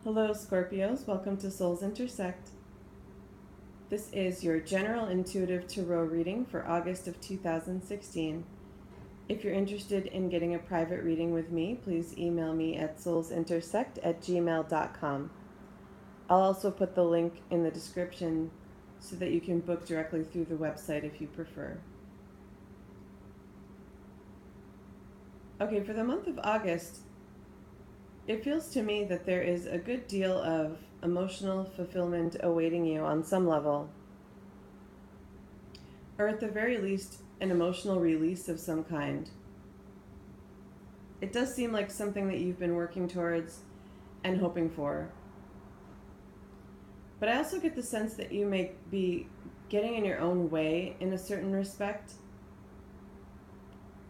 Hello, Scorpios. Welcome to Souls Intersect. This is your general intuitive tarot reading for August of 2016. If you're interested in getting a private reading with me, please email me at soulsintersect@gmail.com. I'll also put the link in the description so that you can book directly through the website if you prefer. Okay, for the month of August, it feels to me that there is a good deal of emotional fulfillment awaiting you on some level, or at the very least, an emotional release of some kind. It does seem like something that you've been working towards and hoping for. But I also get the sense that you may be getting in your own way in a certain respect.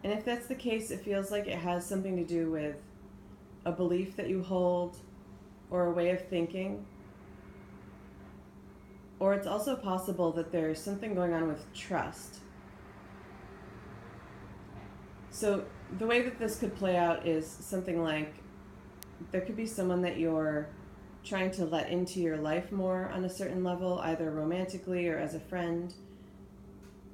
And if that's the case, it feels like it has something to do with a belief that you hold or a way of thinking. Or it's also possible that there's something going on with trust. So the way that this could play out is something like there could be someone that you're trying to let into your life more on a certain level, either romantically or as a friend,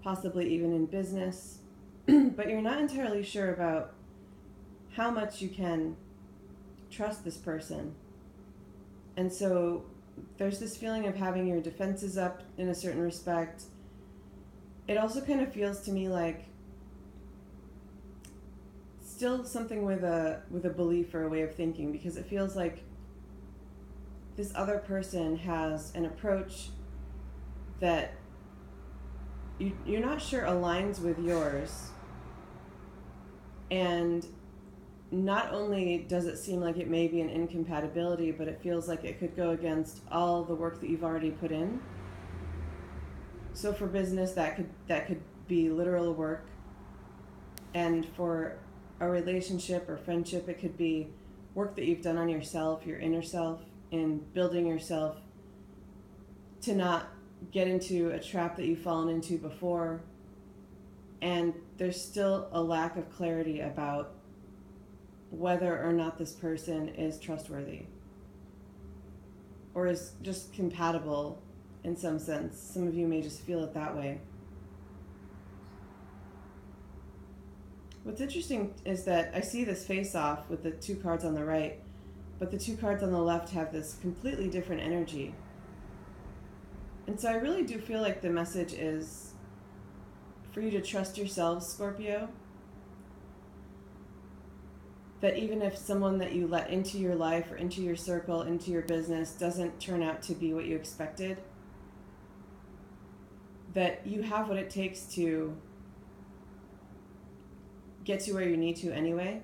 possibly even in business, but you're not entirely sure about how much you can trust this person. And so there's this feeling of having your defenses up in a certain respect. It also kind of feels to me like still something with a belief or a way of thinking, because it feels like this other person has an approach that you're not sure aligns with yours. And not only does it seem like it may be an incompatibility, but it feels like it could go against all the work that you've already put in. So for business, that could be literal work. And for a relationship or friendship, it could be work that you've done on yourself, your inner self, in building yourself to not get into a trap that you've fallen into before. And there's still a lack of clarity about whether or not this person is trustworthy or is just compatible in some sense. Some of you may just feel it that way. What's interesting is that I see this face-off with the two cards on the right, but the two cards on the left have this completely different energy. And so I really do feel like the message is for you to trust yourselves, Scorpio. That even if someone that you let into your life or into your circle, into your business, doesn't turn out to be what you expected, that you have what it takes to get to where you need to anyway.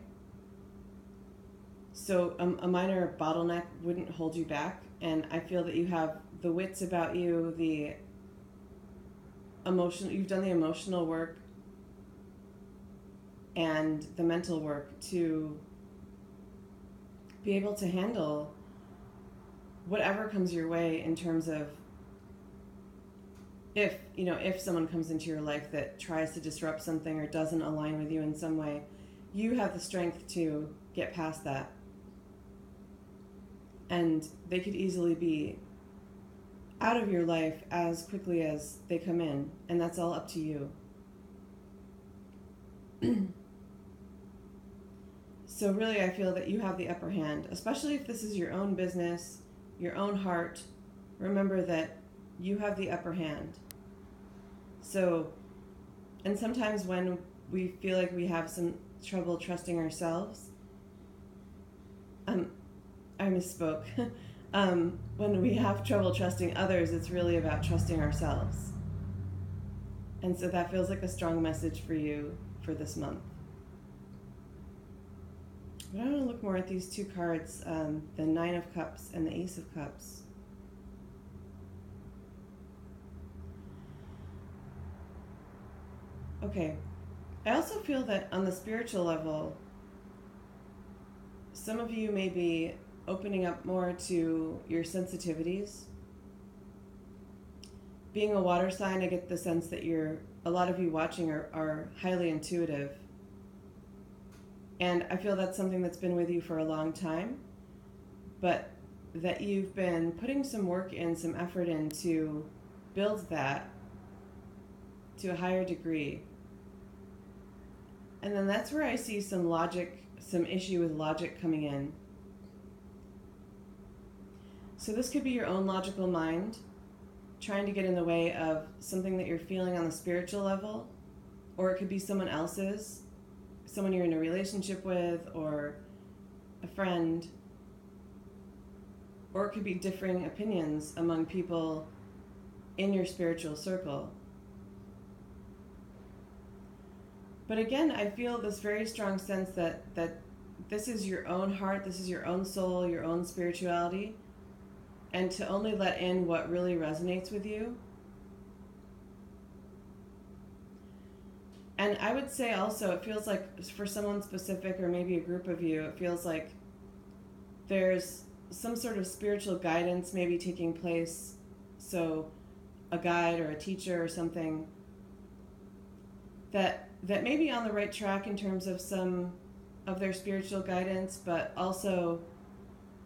So a minor bottleneck wouldn't hold you back. And I feel that you have the wits about you, you've done the emotional work and the mental work to be able to handle whatever comes your way in terms of if someone comes into your life that tries to disrupt something or doesn't align with you in some way, you have the strength to get past that. And they could easily be out of your life as quickly as they come in, and that's all up to you. So really, I feel that you have the upper hand, especially if this is your own business, your own heart. Remember that you have the upper hand. So, and sometimes when we feel like we have some trouble trusting ourselves, I misspoke. When we have trouble trusting others, it's really about trusting ourselves. And so that feels like a strong message for you for this month. But I want to look more at these two cards, the Nine of Cups and the Ace of Cups. Okay. I also feel that on the spiritual level, some of you may be opening up more to your sensitivities. Being a water sign, I get the sense that a lot of you watching are highly intuitive. And I feel that's something that's been with you for a long time. But that you've been putting some work in, some effort in to build that to a higher degree. And then that's where I see some issue with logic coming in. So this could be your own logical mind trying to get in the way of something that you're feeling on the spiritual level, or it could be someone else's, someone you're in a relationship with, or a friend, or it could be differing opinions among people in your spiritual circle. But again, I feel this very strong sense that this is your own heart, this is your own soul, your own spirituality, and to only let in what really resonates with you. And I would say also, it feels like for someone specific, or maybe a group of you, it feels like there's some sort of spiritual guidance maybe taking place. So a guide or a teacher or something that may be on the right track in terms of some of their spiritual guidance, but also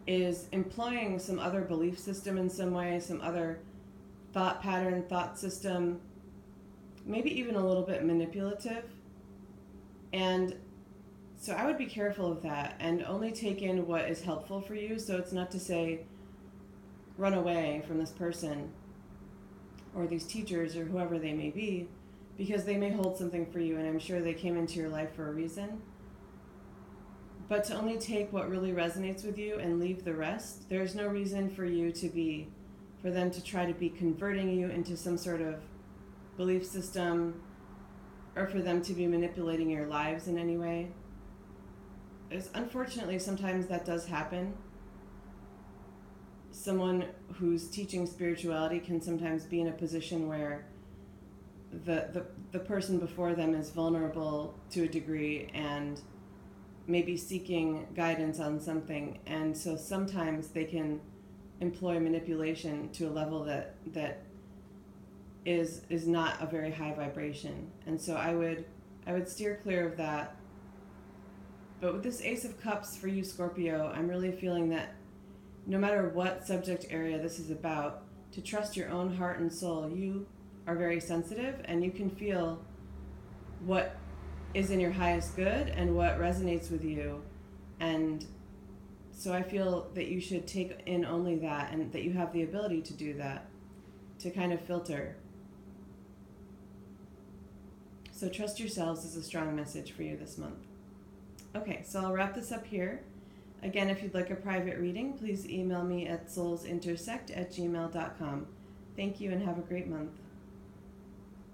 is employing some other belief system in some way, some other thought pattern, thought system, maybe even a little bit manipulative. And so I would be careful of that and only take in what is helpful for you. So it's not to say run away from this person or these teachers or whoever they may be, because they may hold something for you, and I'm sure they came into your life for a reason. But to only take what really resonates with you and leave the rest, there's no reason for them to try to be converting you into some sort of belief system, or for them to be manipulating your lives in any way. Unfortunately, sometimes that does happen. Someone who's teaching spirituality can sometimes be in a position where the person before them is vulnerable to a degree and maybe seeking guidance on something, and so sometimes they can employ manipulation to a level that is not a very high vibration. And so I would steer clear of that. But with this Ace of Cups for you, Scorpio, I'm really feeling that no matter what subject area this is about, to trust your own heart and soul. You are very sensitive, and you can feel what is in your highest good and what resonates with you. And so I feel that you should take in only that, and that you have the ability to do that, to kind of filter. So trust yourselves is a strong message for you this month. Okay, so I'll wrap this up here. Again, if you'd like a private reading, please email me at soulsintersect@gmail.com. Thank you and have a great month.